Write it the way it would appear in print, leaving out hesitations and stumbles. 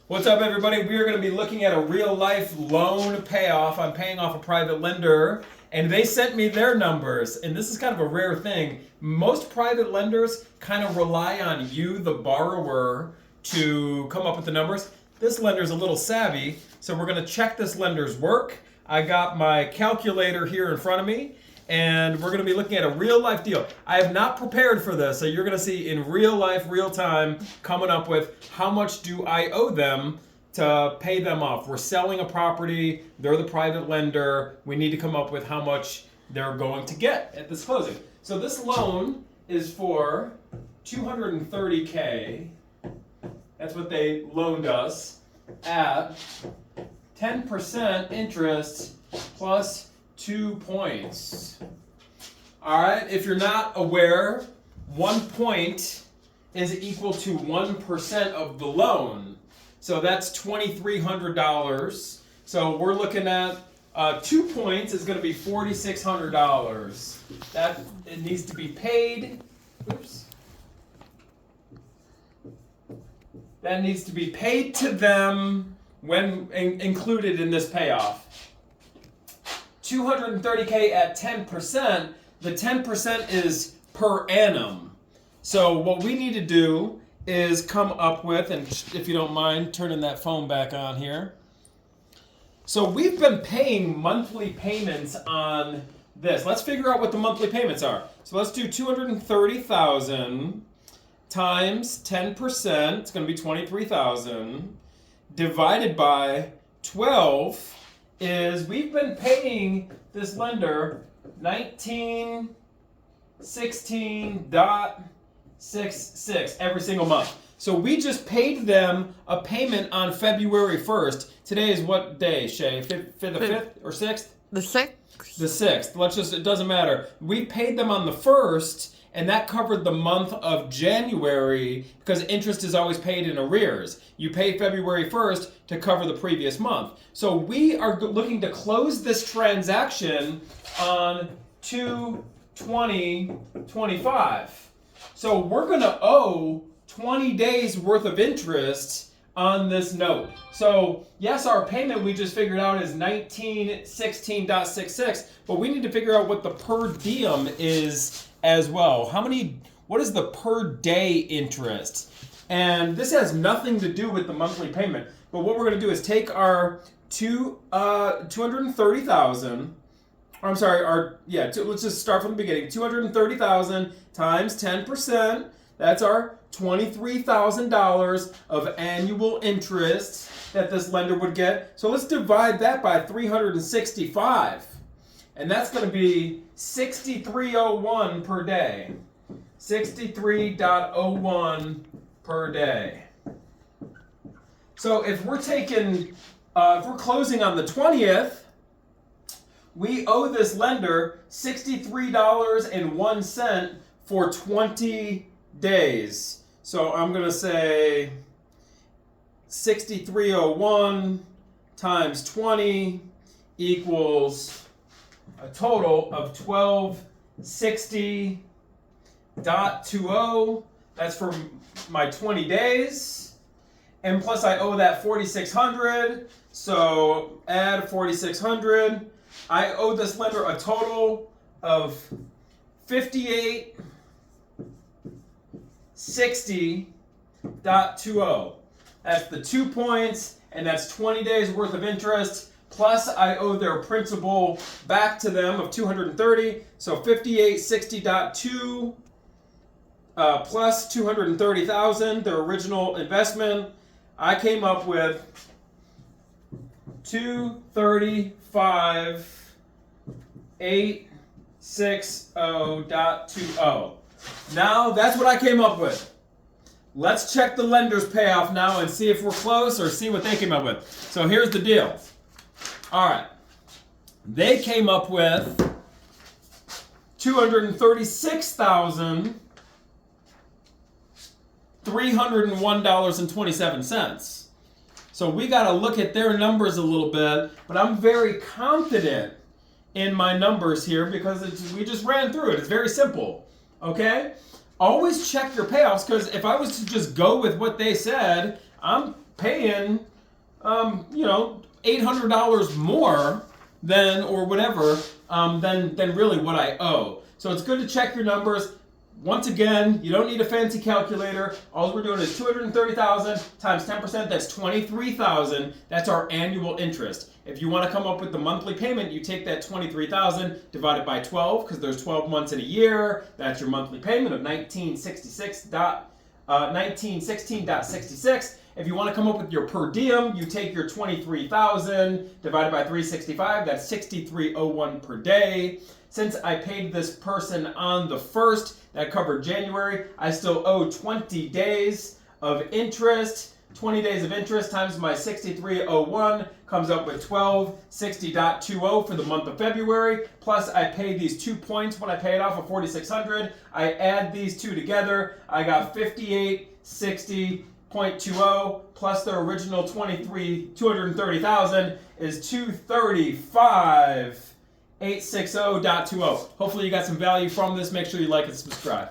What's up, everybody? We are going to be looking at a real-life loan payoff. I'm paying off a private lender, and they sent me their numbers. And this is kind of a rare thing. Most private lenders kind of rely on you, the borrower, to come up with the numbers. This lender's a little savvy, so we're going to check this lender's work. I got my calculator here in front of me, and we're going to be looking at a real-life deal. I have not prepared for this, so you're going to see in real life, real time, coming up with how much do I owe them to pay them off. We're selling a property, they're the private lender, we need to come up with how much they're going to get at this closing. So this loan is for $230K. That's what they loaned us at 10% interest plus 2 points. All right, if you're not aware, 1 point is equal to 1% of the loan. So that's $2,300. So we're looking at 2 points is going to be $4,600. That it needs to be paid. Oops. That needs to be paid to them when included in this payoff. 230K at 10%, the 10% is per annum. So what we need to do is come up with, and if you don't mind turning that phone back on here. So we've been paying monthly payments on this. Let's figure out what the monthly payments are. So let's do 230,000 times 10%, it's going to be 23,000, divided by 12 is we've been paying this lender 1916.66 every single month. So we just paid them a payment on February 1st. Today is what day, Shay? The 5th or 6th? The 6th? The 6th. It doesn't matter. We paid them on the 1st, and that covered the month of January because interest is always paid in arrears. You pay February 1st to cover the previous month. So we are looking to close this transaction on 2/20/25. So we're going to owe 20 days worth of interest on this note. So yes, our payment we just figured out is 1916.66, but we need to figure out what the per diem is as well. What is the per day interest? And this has nothing to do with the monthly payment. But what we're going to do is take our 230,000. Let's just start from the beginning. 230,000 times 10%. That's our $23,000 of annual interest that this lender would get. So let's divide that by 365. And that's going to be 6301 per day. 63.01 per day. So if we're closing on the 20th, we owe this lender $63.01 for 20 days. So I'm going to say 6301 times 20 equals a total of 1260.20. That's for my 20 days. And plus I owe that 4,600. So add 4,600. I owe this lender a total of 5860.20. That's the 2 points, and that's 20 days worth of interest. Plus, I owe their principal back to them of 230. So 5860.2 plus 230,000, their original investment. I came up with 235,860.20. Now that's what I came up with. Let's check the lender's payoff now and see if we're close or see what they came up with. So here's the deal. All right. They came up with $236,301.27. So we got to look at their numbers a little bit, but I'm very confident in my numbers here because we just ran through it. It's very simple. Okay? Always check your payoffs, because if I was to just go with what they said, I'm paying, $800 more than, or whatever, than really what I owe. So it's good to check your numbers. Once again, you don't need a fancy calculator. All we're doing is 230,000 times 10%, that's 23,000. That's our annual interest. If you want to come up with the monthly payment, you take that 23,000 divided by 12, because there's 12 months in a year. That's your monthly payment of 1916.66. If you want to come up with your per diem, you take your 23,000 divided by 365. That's 6301 per day. Since I paid this person on the 1st, that covered January, I still owe 20 days of interest. 20 days of interest times my 6301 comes up with 1260.20 for the month of February. Plus I pay these 2 points when I pay it off of 4,600. I add these two together. I got 5860.20 plus the original 230,000 is 235,860.20. Hopefully you got some value from this. Make sure you like and subscribe.